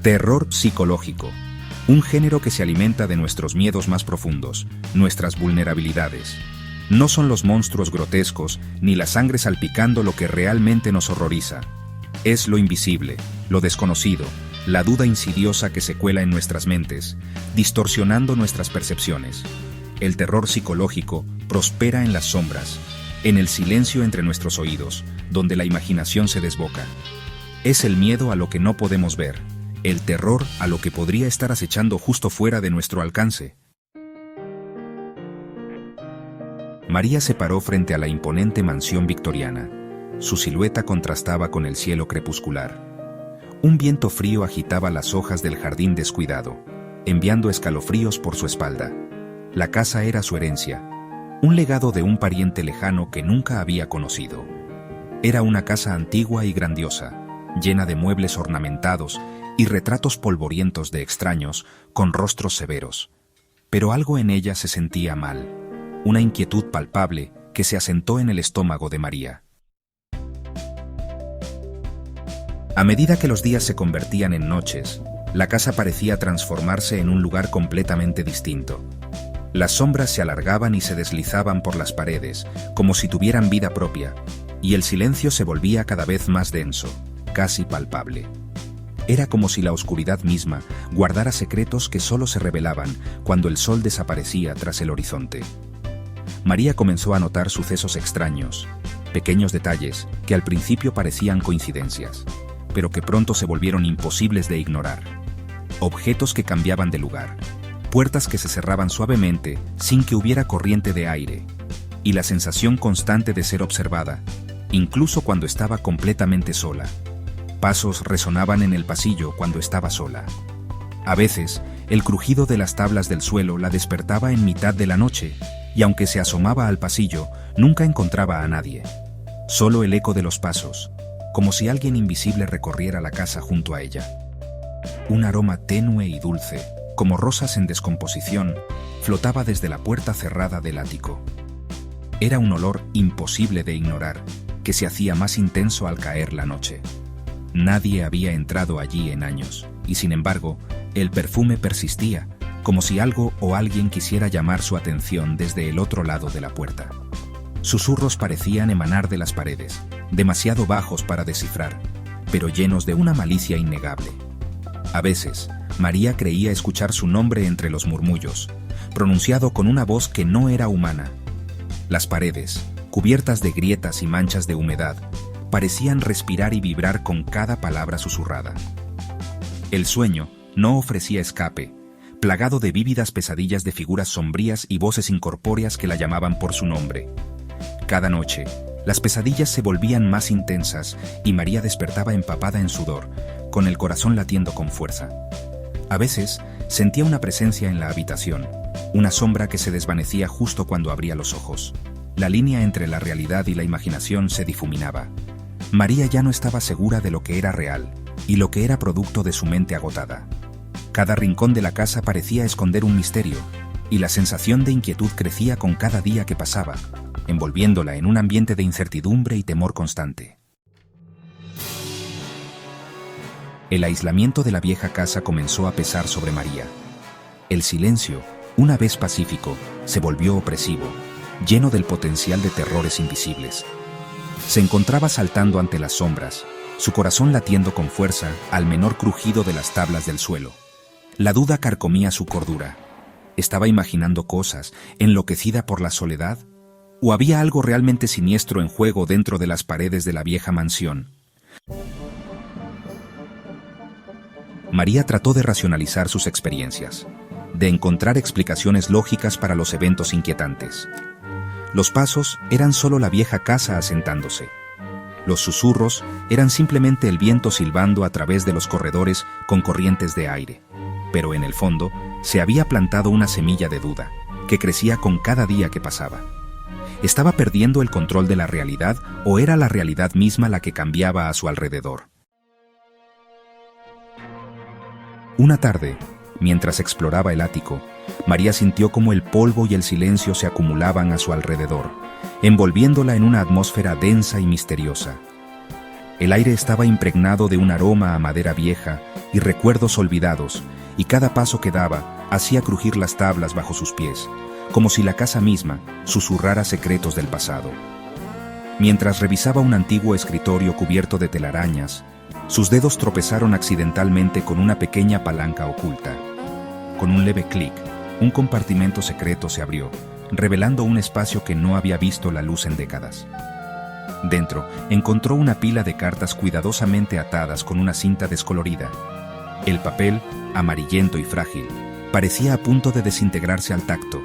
Terror psicológico. Un género que se alimenta de nuestros miedos más profundos, nuestras vulnerabilidades. No son los monstruos grotescos ni la sangre salpicando lo que realmente nos horroriza. Es lo invisible, lo desconocido, la duda insidiosa que se cuela en nuestras mentes, distorsionando nuestras percepciones. El terror psicológico prospera en las sombras, en el silencio entre nuestros oídos, donde la imaginación se desboca. Es el miedo a lo que no podemos ver, el terror a lo que podría estar acechando justo fuera de nuestro alcance. María se paró frente a la imponente mansión victoriana. Su silueta contrastaba con el cielo crepuscular. Un viento frío agitaba las hojas del jardín descuidado, enviando escalofríos por su espalda. La casa era su herencia, un legado de un pariente lejano que nunca había conocido. Era una casa antigua y grandiosa, llena de muebles ornamentados y retratos polvorientos de extraños con rostros severos. Pero algo en ella se sentía mal, una inquietud palpable que se asentó en el estómago de María. A medida que los días se convertían en noches, la casa parecía transformarse en un lugar completamente distinto. Las sombras se alargaban y se deslizaban por las paredes, como si tuvieran vida propia, y el silencio se volvía cada vez más denso, casi palpable. Era como si la oscuridad misma guardara secretos que solo se revelaban cuando el sol desaparecía tras el horizonte. María comenzó a notar sucesos extraños, pequeños detalles que al principio parecían coincidencias, pero que pronto se volvieron imposibles de ignorar. Objetos que cambiaban de lugar, puertas que se cerraban suavemente sin que hubiera corriente de aire, y la sensación constante de ser observada, incluso cuando estaba completamente sola. Pasos resonaban en el pasillo cuando estaba sola. A veces, el crujido de las tablas del suelo la despertaba en mitad de la noche, y aunque se asomaba al pasillo, nunca encontraba a nadie. Solo el eco de los pasos, como si alguien invisible recorriera la casa junto a ella. Un aroma tenue y dulce, como rosas en descomposición, flotaba desde la puerta cerrada del ático. Era un olor imposible de ignorar, que se hacía más intenso al caer la noche. Nadie había entrado allí en años, y sin embargo, el perfume persistía, como si algo o alguien quisiera llamar su atención desde el otro lado de la puerta. Susurros parecían emanar de las paredes, demasiado bajos para descifrar, pero llenos de una malicia innegable. A veces, María creía escuchar su nombre entre los murmullos, pronunciado con una voz que no era humana. Las paredes, cubiertas de grietas y manchas de humedad, parecían respirar y vibrar con cada palabra susurrada. El sueño no ofrecía escape, plagado de vívidas pesadillas de figuras sombrías y voces incorpóreas que la llamaban por su nombre. Cada noche, las pesadillas se volvían más intensas y María despertaba empapada en sudor, con el corazón latiendo con fuerza. A veces, sentía una presencia en la habitación, una sombra que se desvanecía justo cuando abría los ojos. La línea entre la realidad y la imaginación se difuminaba. María ya no estaba segura de lo que era real y lo que era producto de su mente agotada. Cada rincón de la casa parecía esconder un misterio, y la sensación de inquietud crecía con cada día que pasaba, envolviéndola en un ambiente de incertidumbre y temor constante. El aislamiento de la vieja casa comenzó a pesar sobre María. El silencio, una vez pacífico, se volvió opresivo, lleno del potencial de terrores invisibles. Se encontraba saltando ante las sombras, su corazón latiendo con fuerza al menor crujido de las tablas del suelo. La duda carcomía su cordura. ¿Estaba imaginando cosas, enloquecida por la soledad? ¿O había algo realmente siniestro en juego dentro de las paredes de la vieja mansión? María trató de racionalizar sus experiencias, de encontrar explicaciones lógicas para los eventos inquietantes. Los pasos eran solo la vieja casa asentándose. Los susurros eran simplemente el viento silbando a través de los corredores con corrientes de aire. Pero en el fondo, se había plantado una semilla de duda, que crecía con cada día que pasaba. ¿Estaba perdiendo el control de la realidad o era la realidad misma la que cambiaba a su alrededor? Una tarde, mientras exploraba el ático, María sintió como el polvo y el silencio se acumulaban a su alrededor, envolviéndola en una atmósfera densa y misteriosa. El aire estaba impregnado de un aroma a madera vieja y recuerdos olvidados, y cada paso que daba hacía crujir las tablas bajo sus pies, como si la casa misma susurrara secretos del pasado. Mientras revisaba un antiguo escritorio cubierto de telarañas, sus dedos tropezaron accidentalmente con una pequeña palanca oculta. Con un leve clic, un compartimento secreto se abrió, revelando un espacio que no había visto la luz en décadas. Dentro, encontró una pila de cartas cuidadosamente atadas con una cinta descolorida. El papel, amarillento y frágil, parecía a punto de desintegrarse al tacto,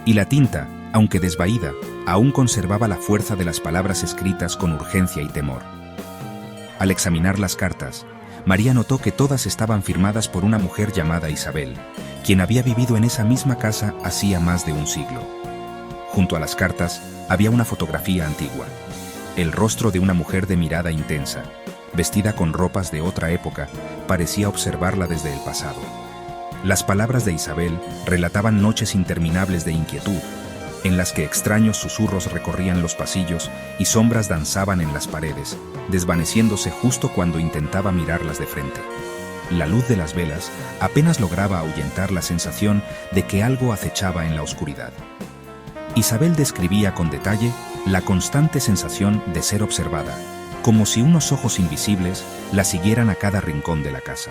y la tinta, aunque desvaída, aún conservaba la fuerza de las palabras escritas con urgencia y temor. Al examinar las cartas, María notó que todas estaban firmadas por una mujer llamada Isabel, quien había vivido en esa misma casa hacía más de un siglo. Junto a las cartas había una fotografía antigua, el rostro de una mujer de mirada intensa, vestida con ropas de otra época, parecía observarla desde el pasado. Las palabras de Isabel relataban noches interminables de inquietud, en las que extraños susurros recorrían los pasillos y sombras danzaban en las paredes, desvaneciéndose justo cuando intentaba mirarlas de frente. La luz de las velas apenas lograba ahuyentar la sensación de que algo acechaba en la oscuridad. Isabel describía con detalle la constante sensación de ser observada, como si unos ojos invisibles la siguieran a cada rincón de la casa.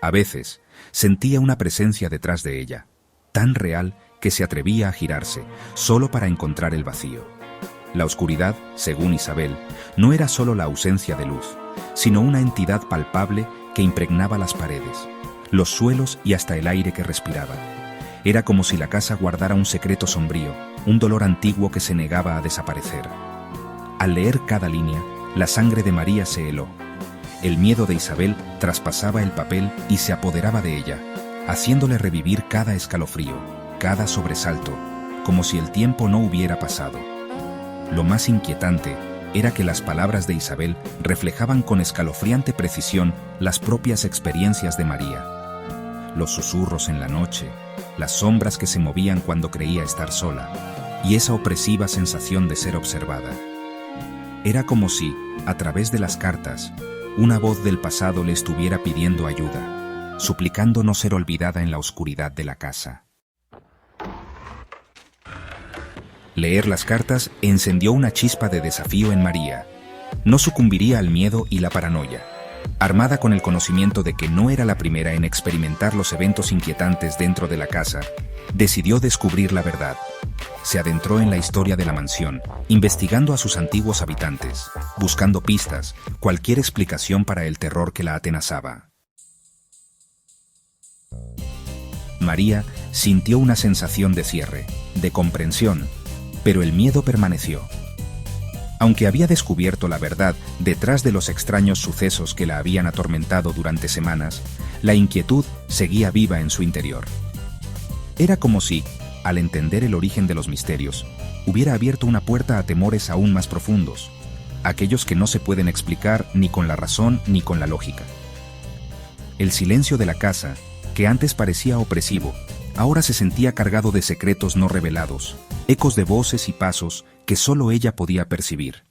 A veces, sentía una presencia detrás de ella, tan real que se atrevía a girarse, solo para encontrar el vacío. La oscuridad, según Isabel, no era solo la ausencia de luz, sino una entidad palpable que impregnaba las paredes, los suelos y hasta el aire que respiraba. Era como si la casa guardara un secreto sombrío, un dolor antiguo que se negaba a desaparecer. Al leer cada línea, la sangre de María se heló. El miedo de Isabel traspasaba el papel y se apoderaba de ella, haciéndole revivir cada escalofrío, cada sobresalto, como si el tiempo no hubiera pasado. Lo más inquietante era que las palabras de Isabel reflejaban con escalofriante precisión las propias experiencias de María. Los susurros en la noche, las sombras que se movían cuando creía estar sola, y esa opresiva sensación de ser observada. Era como si, a través de las cartas, una voz del pasado le estuviera pidiendo ayuda, suplicando no ser olvidada en la oscuridad de la casa. Leer las cartas encendió una chispa de desafío en María. No sucumbiría al miedo y la paranoia. Armada con el conocimiento de que no era la primera en experimentar los eventos inquietantes dentro de la casa, decidió descubrir la verdad. Se adentró en la historia de la mansión, investigando a sus antiguos habitantes, buscando pistas, cualquier explicación para el terror que la atenazaba. María sintió una sensación de cierre, de comprensión, pero el miedo permaneció. Aunque había descubierto la verdad detrás de los extraños sucesos que la habían atormentado durante semanas, la inquietud seguía viva en su interior. Era como si, al entender el origen de los misterios, hubiera abierto una puerta a temores aún más profundos, aquellos que no se pueden explicar ni con la razón ni con la lógica. El silencio de la casa, que antes parecía opresivo, ahora se sentía cargado de secretos no revelados, ecos de voces y pasos que solo ella podía percibir.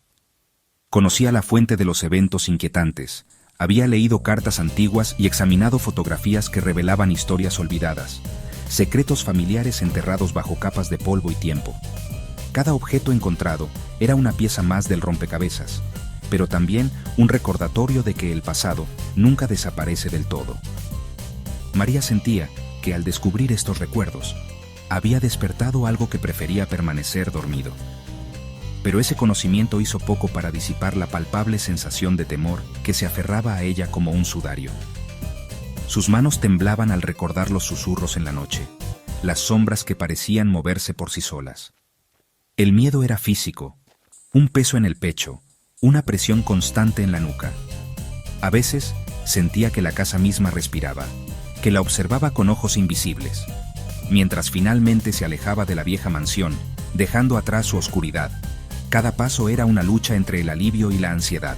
Conocía la fuente de los eventos inquietantes, había leído cartas antiguas y examinado fotografías que revelaban historias olvidadas, secretos familiares enterrados bajo capas de polvo y tiempo. Cada objeto encontrado era una pieza más del rompecabezas, pero también un recordatorio de que el pasado nunca desaparece del todo. María sentía que al descubrir estos recuerdos, había despertado algo que prefería permanecer dormido. Pero ese conocimiento hizo poco para disipar la palpable sensación de temor que se aferraba a ella como un sudario. Sus manos temblaban al recordar los susurros en la noche, las sombras que parecían moverse por sí solas. El miedo era físico, un peso en el pecho, una presión constante en la nuca. A veces sentía que la casa misma respiraba, que la observaba con ojos invisibles, mientras finalmente se alejaba de la vieja mansión, dejando atrás su oscuridad. Cada paso era una lucha entre el alivio y la ansiedad.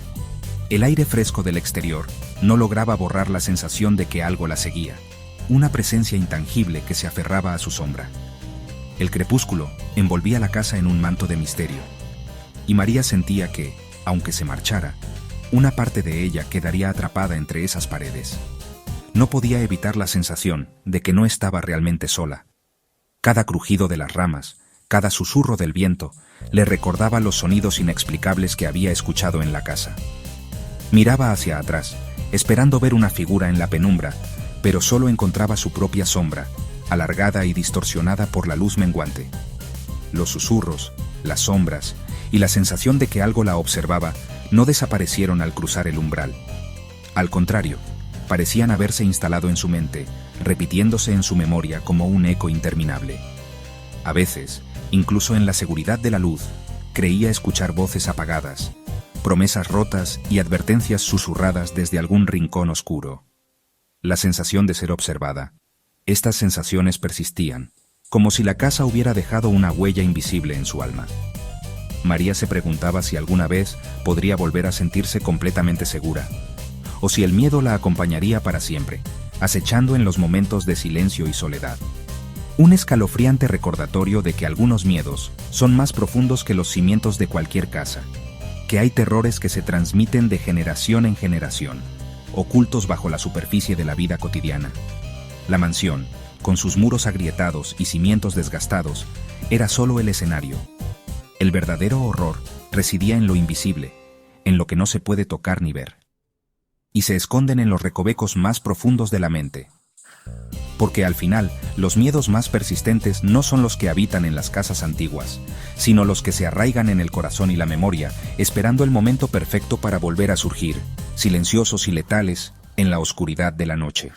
El aire fresco del exterior no lograba borrar la sensación de que algo la seguía, una presencia intangible que se aferraba a su sombra. El crepúsculo envolvía la casa en un manto de misterio, y María sentía que, aunque se marchara, Una parte de ella quedaría atrapada entre esas paredes. No podía evitar la sensación de que no estaba realmente sola. Cada crujido de las ramas, cada susurro del viento, le recordaba los sonidos inexplicables que había escuchado en la casa. Miraba hacia atrás, esperando ver una figura en la penumbra, pero solo encontraba su propia sombra, alargada y distorsionada por la luz menguante. Los susurros, las sombras y la sensación de que algo la observaba no desaparecieron al cruzar el umbral. Al contrario, parecían haberse instalado en su mente, repitiéndose en su memoria como un eco interminable. A veces, incluso en la seguridad de la luz, creía escuchar voces apagadas, promesas rotas y advertencias susurradas desde algún rincón oscuro. La sensación de ser observada. Estas sensaciones persistían, como si la casa hubiera dejado una huella invisible en su alma. María se preguntaba si alguna vez podría volver a sentirse completamente segura, o si el miedo la acompañaría para siempre, acechando en los momentos de silencio y soledad. Un escalofriante recordatorio de que algunos miedos son más profundos que los cimientos de cualquier casa, que hay terrores que se transmiten de generación en generación, ocultos bajo la superficie de la vida cotidiana. La mansión, con sus muros agrietados y cimientos desgastados, era solo el escenario. El verdadero horror residía en lo invisible, en lo que no se puede tocar ni ver. Y se esconden en los recovecos más profundos de la mente. Porque al final, los miedos más persistentes no son los que habitan en las casas antiguas, sino los que se arraigan en el corazón y la memoria, esperando el momento perfecto para volver a surgir, silenciosos y letales, en la oscuridad de la noche.